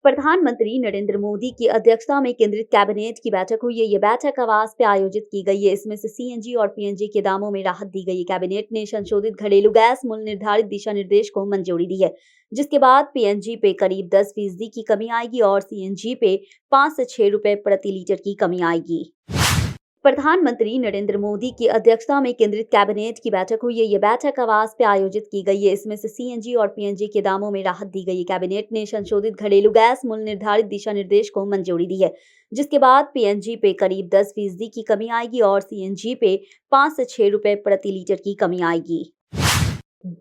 प्रधानमंत्री नरेंद्र मोदी की अध्यक्षता में केंद्रीय कैबिनेट की बैठक हुई है। ये बैठक आवास पे आयोजित की गई है। इसमें से सीएनजी और पीएनजी के दामों में राहत दी गई है। कैबिनेट ने संशोधित घरेलू गैस मूल्य निर्धारित दिशा निर्देश को मंजूरी दी है, जिसके बाद पीएनजी पे करीब 10% की कमी आएगी और सीएनजी पे 5 से 6 रुपए प्रति लीटर की कमी आएगी। प्रधानमंत्री नरेंद्र मोदी की अध्यक्षता में केंद्रीय कैबिनेट की बैठक हुई है। ये बैठक आवास पे आयोजित की गई है। इसमें से सीएनजी और पीएनजी के दामों में राहत दी गई है। कैबिनेट ने संशोधित घरेलू गैस मूल्य निर्धारित दिशा निर्देश को मंजूरी दी है, जिसके बाद पीएनजी पे करीब 10% की कमी आएगी और सीएनजी पे 5 से 6 रुपए प्रति लीटर की कमी आएगी।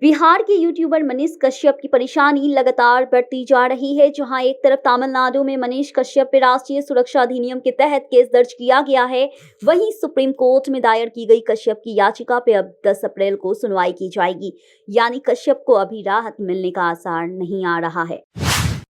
बिहार के यूट्यूबर मनीष कश्यप की परेशानी लगातार बढ़ती जा रही है। जहां एक तरफ तमिलनाडु में मनीष कश्यप पे राष्ट्रीय सुरक्षा अधिनियम के तहत केस दर्ज किया गया है, वहीं सुप्रीम कोर्ट में दायर की गई कश्यप की याचिका पे अब 10 अप्रैल को सुनवाई की जाएगी। यानी कश्यप को अभी राहत मिलने का आसार नहीं आ रहा है।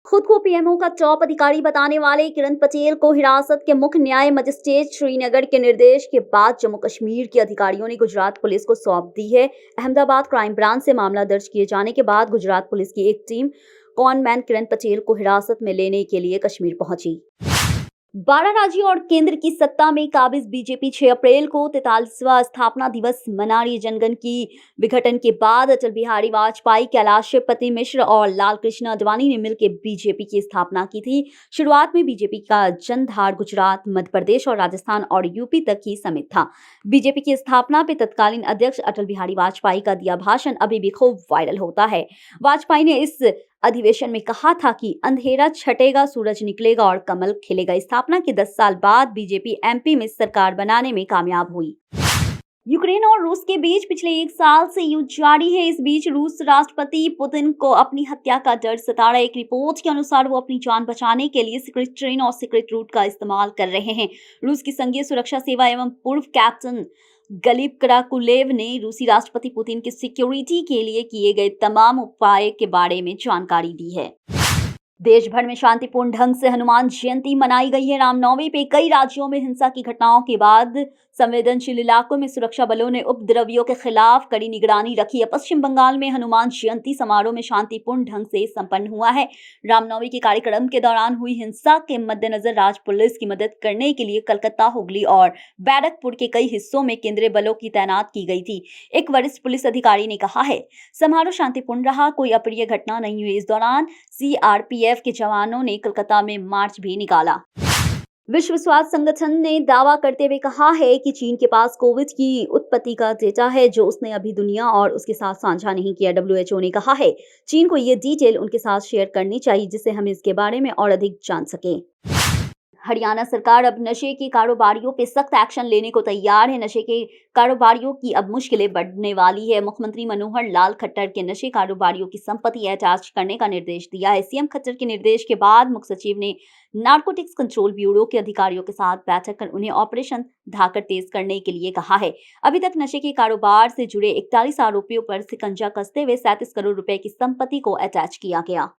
खुद को पीएमओ का टॉप अधिकारी बताने वाले किरण पटेल को हिरासत के मुख्य न्याय मजिस्ट्रेट श्रीनगर के निर्देश के बाद जम्मू कश्मीर के अधिकारियों ने गुजरात पुलिस को सौंप दी है। अहमदाबाद क्राइम ब्रांच से मामला दर्ज किए जाने के बाद गुजरात पुलिस की एक टीम कॉनमैन किरण पटेल को हिरासत में लेने के लिए कश्मीर पहुंची। 12 राज्यों और केंद्र की सत्ता में काबिज बीजेपी 6 अप्रैल को 43वां स्थापना दिवस मना रही। जनगण की विघटन के बाद अटल बिहारी वाजपेयी, कैलाशपति मिश्र और लाल कृष्ण आडवाणी ने मिलकर बीजेपी की स्थापना की थी। शुरुआत में बीजेपी का जनधार गुजरात, मध्य प्रदेश और राजस्थान और यूपी तक ही सीमित था। बीजेपी की स्थापना पे तत्कालीन अध्यक्ष अटल बिहारी वाजपेयी का दिया भाषण अभी भी खूब वायरल होता है। वाजपेयी ने इस अधिवेशन में कहा था कि अंधेरा छटेगा, सूरज निकलेगा और कमल खिलेगा। स्थापना के 10 साल बाद बीजेपी एमपी में सरकार बनाने में कामयाब हुई। यूक्रेन और रूस के बीच पिछले 1 साल से युद्ध जारी है। इस बीच रूस राष्ट्रपति पुतिन को अपनी हत्या का डर सता रहा है। एक रिपोर्ट के अनुसार वो अपनी जान बचाने के लिए सीक्रेट ट्रेन और सीक्रेट रूट का इस्तेमाल कर रहे हैं। रूस की संघीय सुरक्षा सेवा एवं पूर्व कैप्टन गलीब कराकुलेव ने रूसी राष्ट्रपति पुतिन की सिक्योरिटी के लिए किए गए तमाम उपाय के बारे में जानकारी दी है। देश भर में शांतिपूर्ण ढंग से हनुमान जयंती मनाई गई है। रामनवमी पे कई राज्यों में हिंसा की घटनाओं के बाद संवेदनशील इलाकों में सुरक्षा बलों ने उपद्रवियों के खिलाफ कड़ी निगरानी रखी है। पश्चिम बंगाल में हनुमान जयंती समारोह में शांतिपूर्ण ढंग से संपन्न हुआ है। रामनवमी के कार्यक्रम के दौरान हुई हिंसा के मद्देनजर राज्य पुलिस की मदद करने के लिए कलकत्ता, हुगली और बैरकपुर के कई हिस्सों में केंद्रीय बलों की तैनात की गई थी। एक वरिष्ठ पुलिस अधिकारी ने कहा है, समारोह शांतिपूर्ण रहा, कोई अप्रिय घटना नहीं हुई। इस दौरान सीआरपीएफ के जवानों ने कलकत्ता में मार्च भी निकाला। विश्व स्वास्थ्य संगठन ने दावा करते हुए कहा है कि चीन के पास कोविड की उत्पत्ति का डेटा है, जो उसने अभी दुनिया और उसके साथ साझा नहीं किया। डब्ल्यूएचओ ने कहा है, चीन को ये डिटेल उनके साथ शेयर करनी चाहिए, जिससे हम इसके बारे में और अधिक जान सकें। हरियाणा सरकार अब नशे के कारोबारियों पे सख्त एक्शन लेने को तैयार है। नशे के कारोबारियों की अब मुश्किलें बढ़ने वाली है। मुख्यमंत्री मनोहर लाल खट्टर के नशे कारोबारियों की संपत्ति अटैच करने का निर्देश दिया है। सीएम खट्टर के निर्देश के बाद मुख्य सचिव ने नारकोटिक्स कंट्रोल ब्यूरो के अधिकारियों के साथ बैठक कर उन्हें ऑपरेशन धाकर तेज करने के लिए कहा है। अभी तक नशे के कारोबार से जुड़े 41 आरोपियों पर शिकंजा कसते हुए 37 करोड़ रुपए की संपत्ति को अटैच किया गया।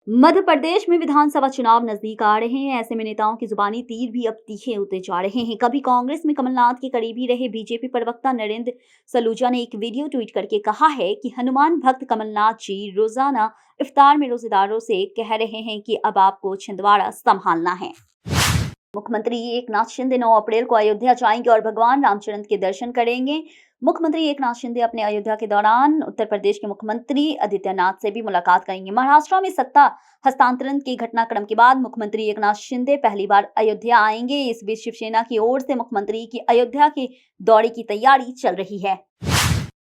मध्य प्रदेश में विधानसभा चुनाव नजदीक आ रहे हैं। ऐसे में नेताओं की जुबानी तीर भी अब तीखे होते जा रहे हैं। कभी कांग्रेस में कमलनाथ के करीबी रहे बीजेपी प्रवक्ता नरेंद्र सलूजा ने एक वीडियो ट्वीट करके कहा है कि हनुमान भक्त कमलनाथ जी रोजाना इफ्तार में रोजेदारों से कह रहे हैं कि अब आपको छिंदवाड़ा संभालना है। मुख्यमंत्री एकनाथ शिंदे 9 अप्रैल को अयोध्या जाएंगे और भगवान रामचंद्र के दर्शन करेंगे। मुख्यमंत्री एकनाथ शिंदे अपने अयोध्या के दौरान उत्तर प्रदेश के मुख्यमंत्री आदित्यनाथ से भी मुलाकात करेंगे। महाराष्ट्र में सत्ता हस्तांतरण के घटनाक्रम के बाद मुख्यमंत्री एकनाथ शिंदे पहली बार अयोध्या आएंगे। इस बीच शिवसेना की ओर से मुख्यमंत्री की अयोध्या के दौरे की तैयारी चल रही है।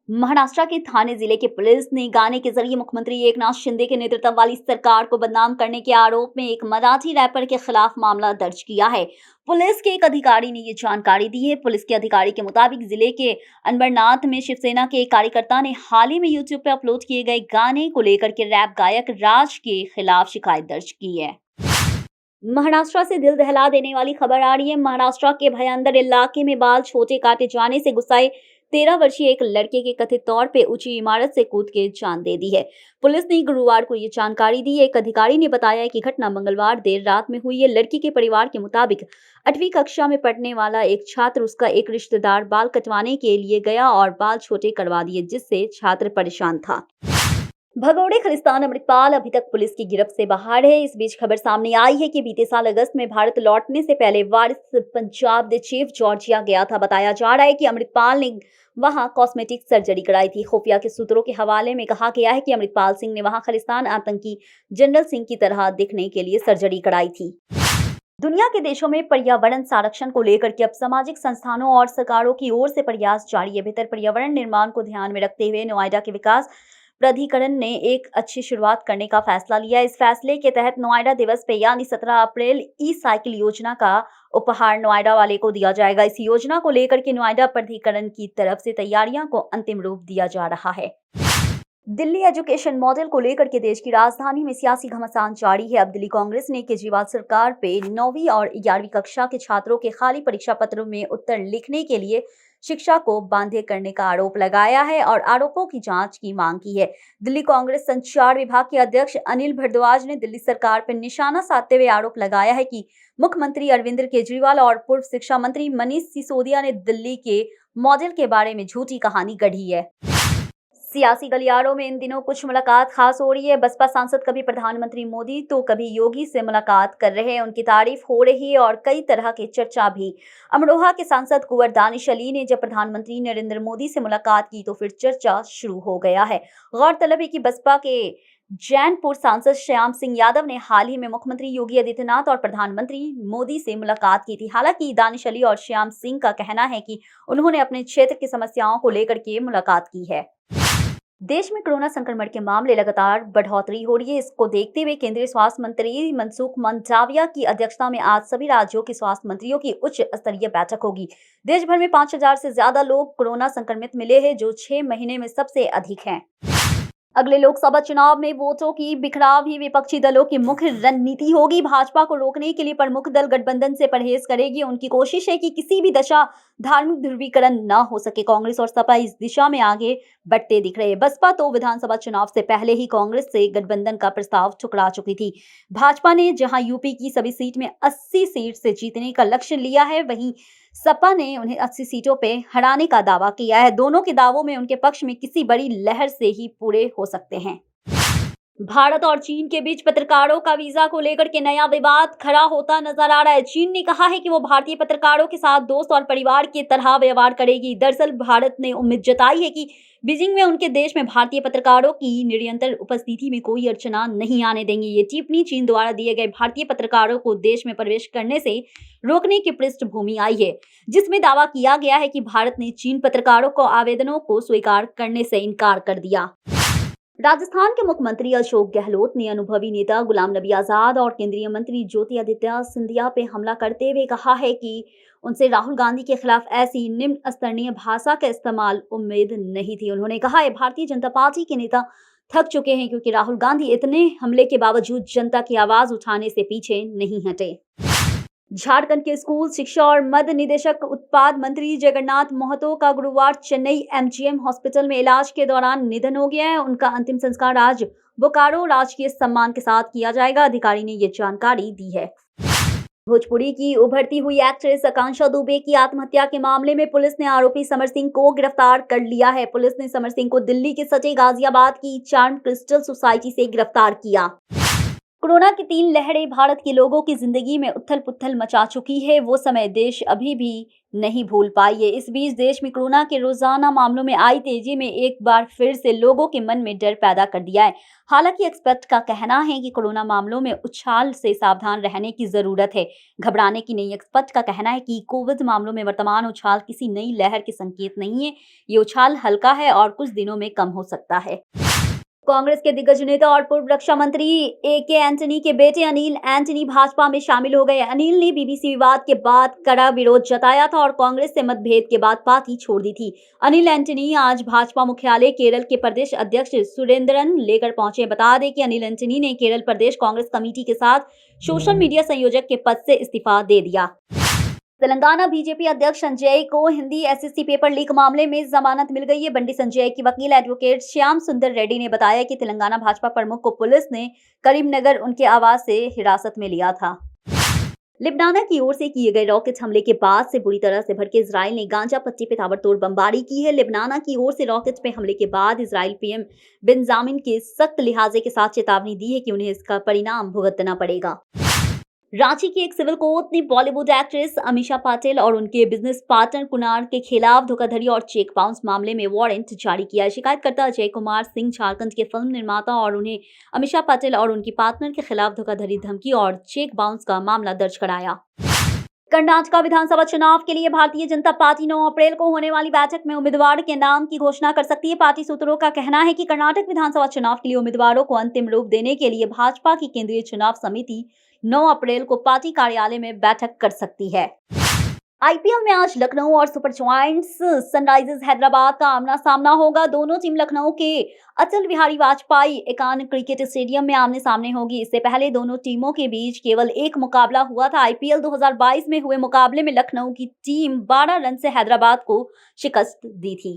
महाराष्ट्र के ठाणे जिले की पुलिस ने गाने के जरिए मुख्यमंत्री एकनाथ शिंदे के नेतृत्व वाली सरकार को बदनाम करने के आरोप में एक मराठी रैपर के खिलाफ मामला दर्ज किया है। पुलिस के एक अधिकारी ने ये जानकारी दी है। पुलिस के अधिकारी के मुताबिक जिले के अंबरनाथ में शिवसेना के एक कार्यकर्ता ने हाल ही में यूट्यूब पर अपलोड किए गए गाने को लेकर के रैप गायक राज के खिलाफ शिकायत दर्ज की है। महाराष्ट्र से दिल दहला देने वाली खबर आ रही है। महाराष्ट्र के भयंदर इलाके में बाल छोटे काटे जाने से गुस्साए 13 वर्षीय एक लड़के के कथित तौर पे ऊंची इमारत से कूद के जान दे दी है। पुलिस ने गुरुवार को ये जानकारी दी है। एक अधिकारी ने बताया कि घटना मंगलवार देर रात में हुई है। लड़की के परिवार के मुताबिक 8वीं कक्षा में पढ़ने वाला एक छात्र उसका एक रिश्तेदार बाल कटवाने के लिए गया और बाल छोटे करवा दिए, जिससे छात्र परेशान था। भगोड़े खलिस्तान अमृतपाल अभी तक पुलिस की गिरफ्त से बाहर है। इस बीच खबर सामने आई है कि बीते साल अगस्त में भारत लौटने से पहले वारिस पंजाब दे चीफ जॉर्जिया गया था। बताया जा रहा है कि अमृतपाल ने वहां कॉस्मेटिक सर्जरी कराई थी। खुफिया के सूत्रों के हवाले में कहा गया है कि अमृतपाल सिंह ने वहां खलिस्तान आतंकी जनरल सिंह की तरह दिखने के लिए सर्जरी कराई थी। दुनिया के देशों में पर्यावरण संरक्षण को लेकर के अब सामाजिक संस्थानों और सरकारों की ओर से प्रयास जारी है। बेहतर पर्यावरण निर्माण को ध्यान में रखते हुए नोएडा के विकास प्राधिकरण ने एक अच्छी शुरुआत करने का फैसला लिया। इस फैसले के तहत नोएडा दिवस पे यानी 17 अप्रैल ई साइकिल योजना का उपहार नोएडा वाले को दिया जाएगा। इस योजना को लेकर के नोएडा प्राधिकरण की तरफ से तैयारियों को अंतिम रूप दिया जा रहा है। दिल्ली एजुकेशन मॉडल को लेकर के देश की राजधानी में सियासी घमासान जारी है। अब दिल्ली कांग्रेस ने केजरीवाल सरकार पे 9वीं और 11वीं कक्षा के छात्रों के खाली परीक्षा पत्रों में उत्तर लिखने के लिए शिक्षा को बांधे करने का आरोप लगाया है और आरोपों की जांच की मांग की है। दिल्ली कांग्रेस संचार विभाग के अध्यक्ष अनिल भारद्वाज ने दिल्ली सरकार पर निशाना साधते हुए आरोप लगाया है कि मुख्यमंत्री अरविंद केजरीवाल और पूर्व शिक्षा मंत्री मनीष सिसोदिया ने दिल्ली के मॉडल के बारे में झूठी कहानी गढ़ी है। सियासी गलियारों में इन दिनों कुछ मुलाकात खास हो रही है। बसपा सांसद कभी प्रधानमंत्री मोदी तो कभी योगी से मुलाकात कर रहे हैं। उनकी तारीफ हो रही है और कई तरह की चर्चा भी। अमरोहा के सांसद कुंवर दानिश अली ने जब प्रधानमंत्री नरेंद्र मोदी से मुलाकात की तो फिर चर्चा शुरू हो गया है। गौरतलब है कि बसपा के जैनपुर सांसद श्याम सिंह यादव ने हाल ही में मुख्यमंत्री योगी आदित्यनाथ और प्रधानमंत्री मोदी से मुलाकात की थी। हालांकि दानिश अली और श्याम सिंह का कहना है कि उन्होंने अपने क्षेत्र की समस्याओं को लेकर के मुलाकात की है। देश में कोरोना संक्रमण के मामले लगातार बढ़ोतरी हो रही है। इसको देखते हुए केंद्रीय स्वास्थ्य मंत्री मनसुख मंडाविया की अध्यक्षता में आज सभी राज्यों के स्वास्थ्य मंत्रियों की उच्च स्तरीय बैठक होगी। देश भर में 5000 से ज्यादा लोग कोरोना संक्रमित मिले हैं, जो 6 महीने में सबसे अधिक हैं। अगले लोकसभा चुनाव में वोटों की बिखराव ही विपक्षी दलों की मुख्य रणनीति होगी। भाजपा को रोकने के लिए प्रमुख दल गठबंधन से परहेज करेगी। उनकी कोशिश है कि किसी भी दशा धार्मिक ध्रुवीकरण न हो सके। कांग्रेस और सपा इस दिशा में आगे बढ़ते दिख रहे हैं। बसपा तो विधानसभा चुनाव से पहले ही कांग्रेस से गठबंधन का प्रस्ताव ठुकरा चुकी थी। भाजपा ने जहां यूपी की सभी सीट में 80 सीट से जीतने का लक्ष्य लिया है, वहीं सपा ने उन्हें 80 सीटों पे हराने का दावा किया है। दोनों के दावों में उनके पक्ष में किसी बड़ी लहर से ही पूरे हो सकते हैं। भारत और चीन के बीच पत्रकारों का वीजा को लेकर के नया विवाद खड़ा होता नजर आ रहा है। चीन ने कहा है कि वो भारतीय पत्रकारों के साथ दोस्त और परिवार की तरह व्यवहार करेगी। दरअसल भारत ने उम्मीद जताई है कि बीजिंग में उनके देश में भारतीय पत्रकारों की निरंतर उपस्थिति में कोई अड़चना नहीं आने देंगे। ये टिप्पणी चीन द्वारा दिए गए भारतीय पत्रकारों को देश में प्रवेश करने से रोकने की पृष्ठभूमि आई है, जिसमें दावा किया गया है कि भारत ने चीन पत्रकारों को आवेदनों को स्वीकार करने से इनकार कर दिया। राजस्थान के मुख्यमंत्री अशोक गहलोत ने अनुभवी नेता गुलाम नबी आजाद और केंद्रीय मंत्री ज्योतिरादित्य सिंधिया पे हमला करते हुए कहा है कि उनसे राहुल गांधी के खिलाफ ऐसी निम्न स्तरीय भाषा का इस्तेमाल उम्मीद नहीं थी। उन्होंने कहा है भारतीय जनता पार्टी के नेता थक चुके हैं, क्योंकि राहुल गांधी इतने हमले के बावजूद जनता की आवाज उठाने से पीछे नहीं हटे। झारखंड के स्कूल शिक्षा और मध्य निदेशक उत्पाद मंत्री जगन्नाथ महतो का गुरुवार चेन्नई एमजीएम हॉस्पिटल में इलाज के दौरान निधन हो गया है। उनका अंतिम संस्कार आज बोकारो राजकीय सम्मान के साथ किया जाएगा। अधिकारी ने ये जानकारी दी है। भोजपुरी की उभरती हुई एक्ट्रेस आकांक्षा दुबे की आत्महत्या के मामले में पुलिस ने आरोपी समर सिंह को गिरफ्तार कर लिया है। पुलिस ने समर सिंह को दिल्ली के सटे गाजियाबाद की चार्म क्रिस्टल सोसाइटी से गिरफ्तार किया। कोरोना की 3 लहरें भारत के लोगों की जिंदगी में उथल पुथल मचा चुकी है। वो समय देश अभी भी नहीं भूल पाई है। इस बीच देश में कोरोना के रोजाना मामलों में आई तेजी में एक बार फिर से लोगों के मन में डर पैदा कर दिया है। हालांकि एक्सपर्ट का कहना है कि कोरोना मामलों में उछाल से सावधान रहने की जरूरत है। घबराने की नहीं। एक्सपर्ट का कहना है कि कोविड मामलों में वर्तमान उछाल किसी नई लहर के संकेत नहीं है। ये उछाल हल्का है और कुछ दिनों में कम हो सकता है। कांग्रेस के दिग्गज नेता और पूर्व रक्षा मंत्री ए.के. एंटनी के बेटे अनिल एंटनी भाजपा में शामिल हो गए। अनिल ने बीबीसी विवाद के बाद कड़ा विरोध जताया था और कांग्रेस से मतभेद के बाद पार्टी छोड़ दी थी। अनिल एंटनी आज भाजपा मुख्यालय केरल के प्रदेश अध्यक्ष सुरेंद्रन लेकर पहुंचे। बता दें कि अनिल एंटनी ने केरल प्रदेश कांग्रेस कमेटी के साथ सोशल मीडिया संयोजक के पद से इस्तीफा दे दिया। तेलंगाना बीजेपी अध्यक्ष संजय को हिंदी एसएससी पेपर लीक मामले में जमानत मिल गई है। बंडी संजय की वकील एडवोकेट श्याम सुंदर रेड्डी ने बताया कि तेलंगाना भाजपा प्रमुख को पुलिस ने करीमनगर उनके आवास से हिरासत में लिया था। लिबनाना की ओर से किए गए रॉकेट हमले के बाद से बुरी तरह से भड़के इजराइल ने गांजा पट्टी पे ताबड़तोड़ बमबारी की है। लिबनाना की ओर से रॉकेट पे हमले के बाद इजराइल पीएम बेंजामिन के सख्त लिहाजे के साथ चेतावनी दी है कि उन्हें इसका परिणाम भुगतना पड़ेगा। रांची की एक सिविल कोर्ट ने बॉलीवुड एक्ट्रेस अमीषा पाटिल और उनके बिजनेस पार्टनर कुणाल के खिलाफ धोखाधड़ी और चेक बाउंस मामले में वारंट जारी किया है। शिकायतकर्ता अजय कुमार सिंह झारखंड के फिल्म निर्माता और उन्हें अमीषा पाटिल और उनकी पार्टनर के खिलाफ धोखाधड़ी, धमकी और चेक बाउंस का मामला दर्ज कराया। कर्नाटक विधानसभा चुनाव के लिए भारतीय जनता पार्टी 9 अप्रैल को होने वाली बैठक में उम्मीदवार के नाम की घोषणा कर सकती है। पार्टी सूत्रों का कहना है कि कर्नाटक विधानसभा चुनाव के लिए उम्मीदवारों को अंतिम रूप देने के लिए भाजपा की केंद्रीय चुनाव समिति 9 अप्रैल को पार्टी कार्यालय में बैठक कर सकती है। आईपीएल में आज लखनऊ और सुपर जायंट्स सनराइजर्स हैदराबाद का आमना सामना होगा। दोनों टीम लखनऊ के अटल बिहारी वाजपेयी एकान क्रिकेट स्टेडियम में आमने सामने होगी। इससे पहले दोनों टीमों के बीच केवल एक मुकाबला हुआ था। आईपीएल 2022 में हुए मुकाबले में लखनऊ की टीम 12 रन से हैदराबाद को शिकस्त दी थी।